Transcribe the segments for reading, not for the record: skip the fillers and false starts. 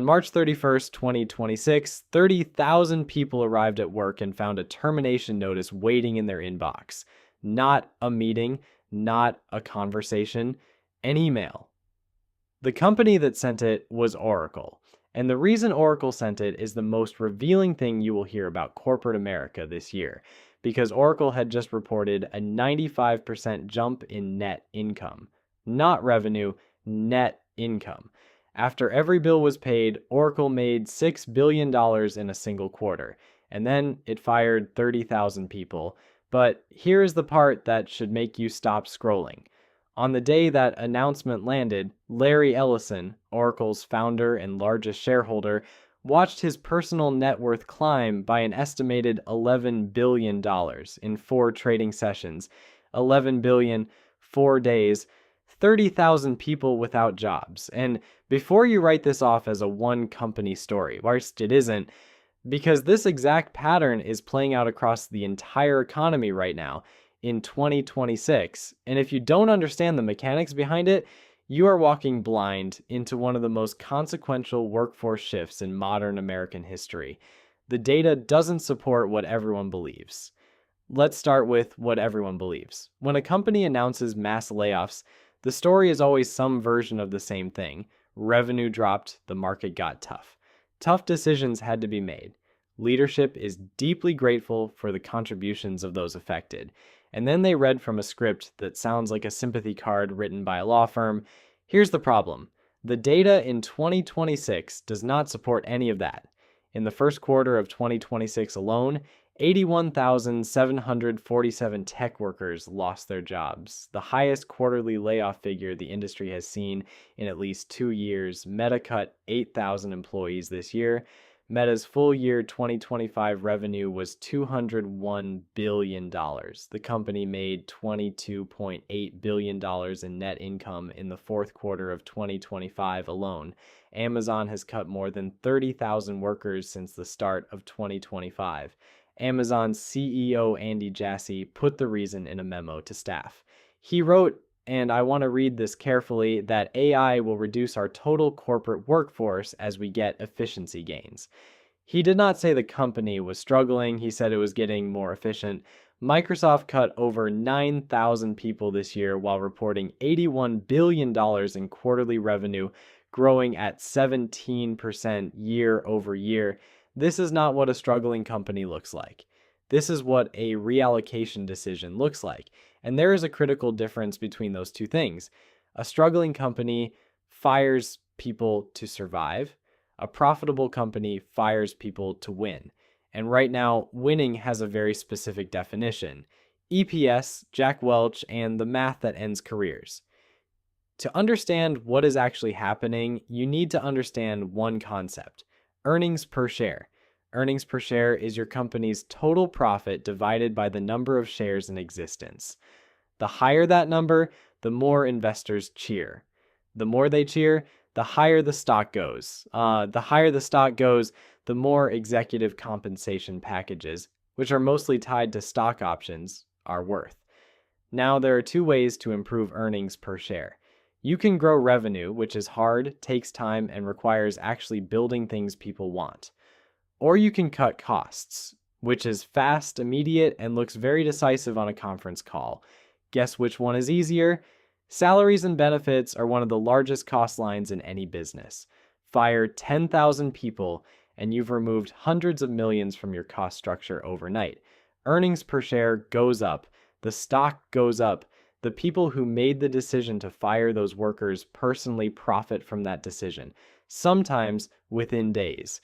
On March 31st, 2026, 30,000 people arrived at work and found a termination notice waiting in their inbox. Not a meeting, not a conversation, an email. The company that sent it was Oracle. And the reason Oracle sent it is the most revealing thing you will hear about corporate America this year, because Oracle had just reported a 95% jump in net income. Not revenue, net income. After every bill was paid, Oracle made $6 billion in a single quarter, and then it fired 30,000 people. But here is the part that should make you stop scrolling. On the day that announcement landed, Larry Ellison, Oracle's founder and largest shareholder, watched his personal net worth climb by an estimated $11 billion in 4 trading sessions. $11 billion, 4 days, 30,000 people without jobs. And before you write this off as a one company story, whilst it isn't, because this exact pattern is playing out across the entire economy right now in 2026. And if you don't understand the mechanics behind it, you are walking blind into one of the most consequential workforce shifts in modern American history. The data doesn't support what everyone believes. Let's start with what everyone believes. When a company announces mass layoffs, the story is always some version of the same thing. Revenue dropped, the market got tough. Tough decisions had to be made. Leadership is deeply grateful for the contributions of those affected. And then they read from a script that sounds like a sympathy card written by a law firm. Here's the problem. The data in 2026 does not support any of that. In the first quarter of 2026 alone, 81,747 tech workers lost their jobs, the highest quarterly layoff figure the industry has seen in at least 2 years. Meta cut 8,000 employees this year. Meta's full year 2025 revenue was $201 billion. The company made $22.8 billion in net income in the fourth quarter of 2025 alone. Amazon has cut more than 30,000 workers since the start of 2025. Amazon's CEO Andy Jassy put the reason in a memo to staff. He wrote, and I want to read this carefully, that AI will reduce our total corporate workforce as we get efficiency gains. He did not say the company was struggling. He said it was getting more efficient. Microsoft cut over 9,000 people this year while reporting $81 billion in quarterly revenue, growing at 17% year over year. This is not what a struggling company looks like. This is what a reallocation decision looks like. And there is a critical difference between those two things. A struggling company fires people to survive. A profitable company fires people to win. And right now, winning has a very specific definition. EPS, Jack Welch, and the math that ends careers. To understand what is actually happening, you need to understand one concept: earnings per share. Earnings per share is your company's total profit divided by the number of shares in existence. The higher that number, the more investors cheer. The more they cheer, the higher the stock goes. The higher the stock goes, the more executive compensation packages, which are mostly tied to stock options, are worth. Now, there are 2 ways to improve earnings per share. You can grow revenue, which is hard, takes time, and requires actually building things people want. Or you can cut costs, which is fast, immediate, and looks very decisive on a conference call. Guess which one is easier? Salaries and benefits are one of the largest cost lines in any business. Fire 10,000 people, and you've removed hundreds of millions from your cost structure overnight. Earnings per share goes up. The stock goes up. The people who made the decision to fire those workers personally profit from that decision, sometimes within days.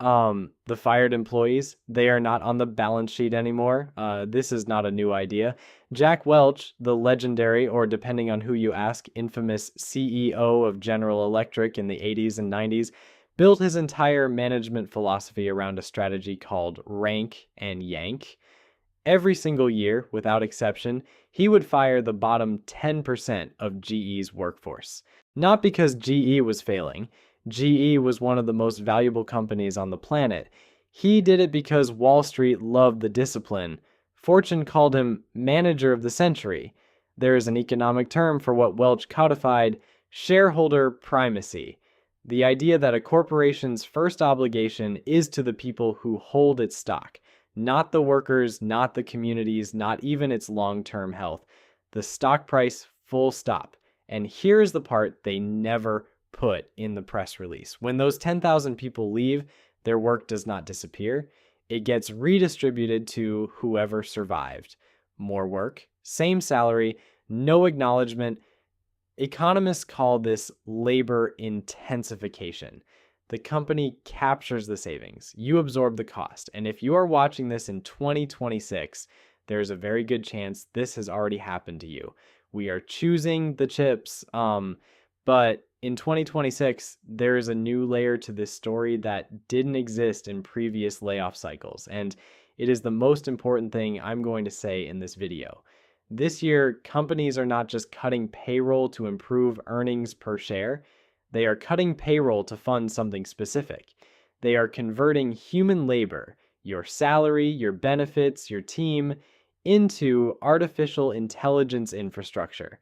The fired employees, they are not on the balance sheet anymore. This is not a new idea. Jack Welch, the legendary, or depending on who you ask, infamous CEO of General Electric in the 80s and 90s, built his entire management philosophy around a strategy called rank and yank. Every single year, without exception, he would fire the bottom 10% of GE's workforce. Not because GE was failing. GE was one of the most valuable companies on the planet. He did it because Wall Street loved the discipline. Fortune called him manager of the century. There is an economic term for what Welch codified: shareholder primacy. The idea that a corporation's first obligation is to the people who hold its stock, not the workers, not the communities, not even its long-term health. The stock price, full stop. And here's the part they never put in the press release. When those 10,000 people leave, their work does not disappear. It gets redistributed to whoever survived. More work, same salary, no acknowledgement. Economists call this labor intensification. The company captures the savings. You absorb the cost. And if you are watching this in 2026, there's a very good chance this has already happened to you. We are choosing the chips, but in 2026, there is a new layer to this story that didn't exist in previous layoff cycles, and it is the most important thing I'm going to say in this video. This year, companies are not just cutting payroll to improve earnings per share, they are cutting payroll to fund something specific. They are converting human labor, your salary, your benefits, your team, into artificial intelligence infrastructure.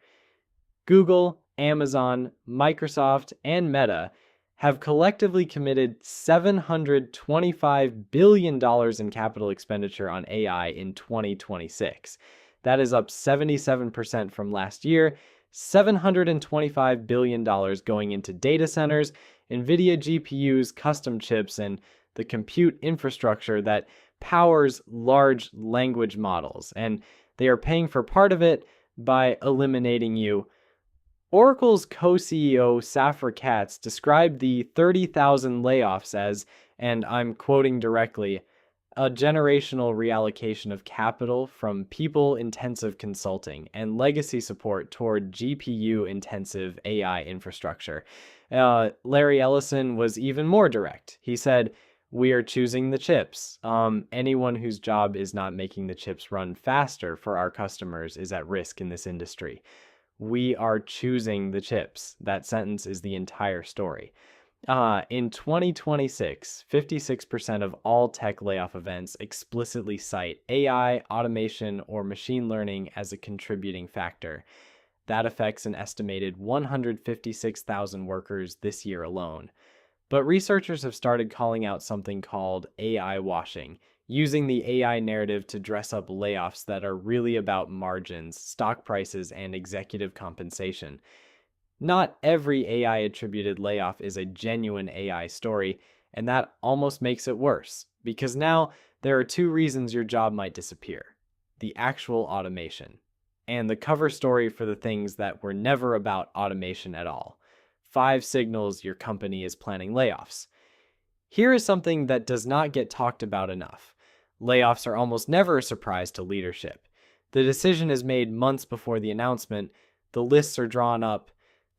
Google, Amazon, Microsoft, and Meta have collectively committed $725 billion in capital expenditure on AI in 2026. That is up 77% from last year, $725 billion going into data centers, NVIDIA GPUs, custom chips, and the compute infrastructure that powers large language models. And they are paying for part of it by eliminating you. Oracle's co-CEO Safra Catz described the 30,000 layoffs as, and I'm quoting directly, a generational reallocation of capital from people-intensive consulting and legacy support toward GPU-intensive AI infrastructure. Larry Ellison was even more direct. He said, "We are choosing the chips. Anyone whose job is not making the chips run faster for our customers is at risk in this industry. We are choosing the chips." That sentence is the entire story. In 2026, 56% of all tech layoff events explicitly cite AI, automation, or machine learning as a contributing factor. That affects an estimated 156,000 workers this year alone. But researchers have started calling out something called AI washing, using the AI narrative to dress up layoffs that are really about margins, stock prices, and executive compensation. Not every AI-attributed layoff is a genuine AI story, and that almost makes it worse, because now there are two reasons your job might disappear: the actual automation, and the cover story for the things that were never about automation at all. 5 signals your company is planning layoffs. Here is something that does not get talked about enough. Layoffs are almost never a surprise to leadership. The decision is made months before the announcement, the lists are drawn up,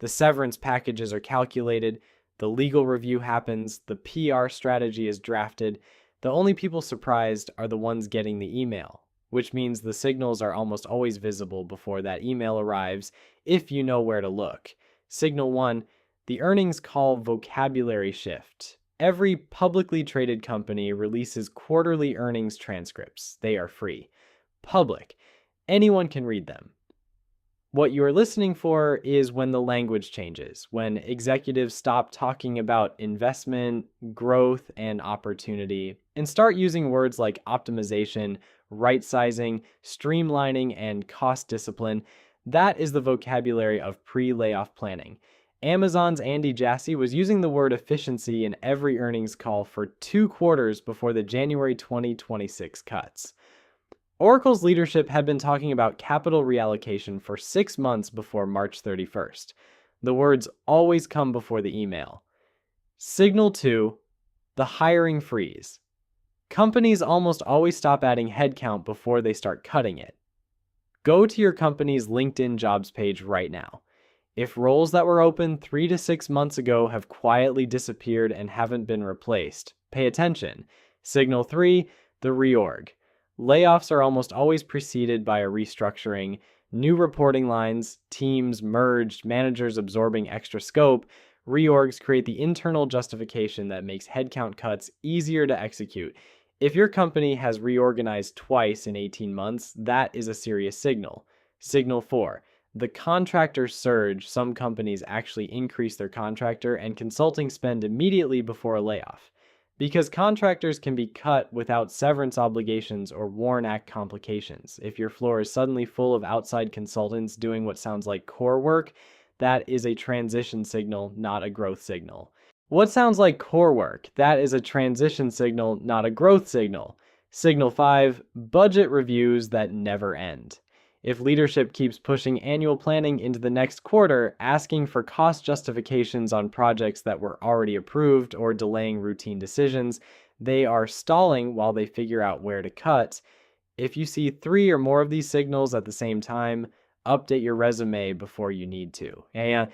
the severance packages are calculated, the legal review happens, the PR strategy is drafted. The only people surprised are the ones getting the email, which means the signals are almost always visible before that email arrives if you know where to look. Signal 1, the earnings call vocabulary shift. Every publicly traded company releases quarterly earnings transcripts. They are free. Public. Anyone can read them. What you are listening for is when the language changes, when executives stop talking about investment, growth, and opportunity, and start using words like optimization, right-sizing, streamlining, and cost discipline. That is the vocabulary of pre-layoff planning. Amazon's Andy Jassy was using the word efficiency in every earnings call for 2 quarters before the January 2026 cuts. Oracle's leadership had been talking about capital reallocation for 6 months before March 31st. The words always come before the email. Signal 2, the hiring freeze. Companies almost always stop adding headcount before they start cutting it. Go to your company's LinkedIn jobs page right now. If roles that were open 3 to 6 months ago have quietly disappeared and haven't been replaced, pay attention. Signal 3, the reorg. Layoffs are almost always preceded by a restructuring, new reporting lines, teams merged, managers absorbing extra scope. Reorgs create the internal justification that makes headcount cuts easier to execute. If your company has reorganized twice in 18 months, that is a serious signal. Signal 4, the contractor surge, some companies actually increase their contractor and consulting spend immediately before a layoff. Because contractors can be cut without severance obligations or WARN Act complications. If your floor is suddenly full of outside consultants doing what sounds like core work, that is a transition signal, not a growth signal. What sounds like core work? That is a transition signal, not a growth signal. Signal 5, budget reviews that never end. If leadership keeps pushing annual planning into the next quarter, asking for cost justifications on projects that were already approved, or delaying routine decisions, they are stalling while they figure out where to cut. If you see 3 or more of these signals at the same time, update your resume before you need to. And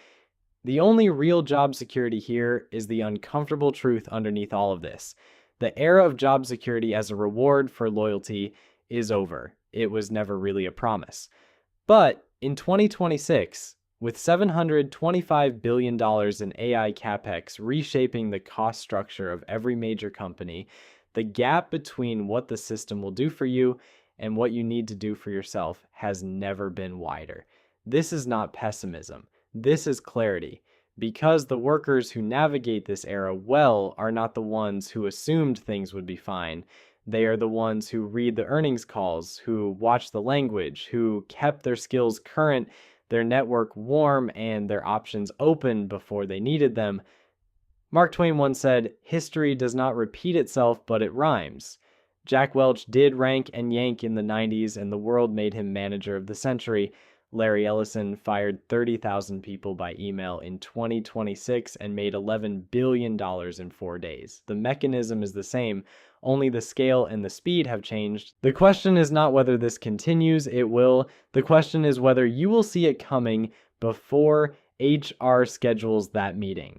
the only real job security here is the uncomfortable truth underneath all of this. The era of job security as a reward for loyalty is over. It was never really a promise. But in 2026, with $725 billion in AI capex reshaping the cost structure of every major company, the gap between what the system will do for you and what you need to do for yourself has never been wider. This is not pessimism. This is clarity. Because the workers who navigate this era well are not the ones who assumed things would be fine. They are the ones who read the earnings calls, who watch the language, who kept their skills current, their network warm, and their options open before they needed them. Mark Twain once said, "History does not repeat itself, but it rhymes." Jack Welch did rank and yank in the 90s, and the world made him manager of the century. Larry Ellison fired 30,000 people by email in 2026 and made $11 billion in 4 days. The mechanism is the same, only the scale and the speed have changed. The question is not whether this continues, it will. The question is whether you will see it coming before HR schedules that meeting.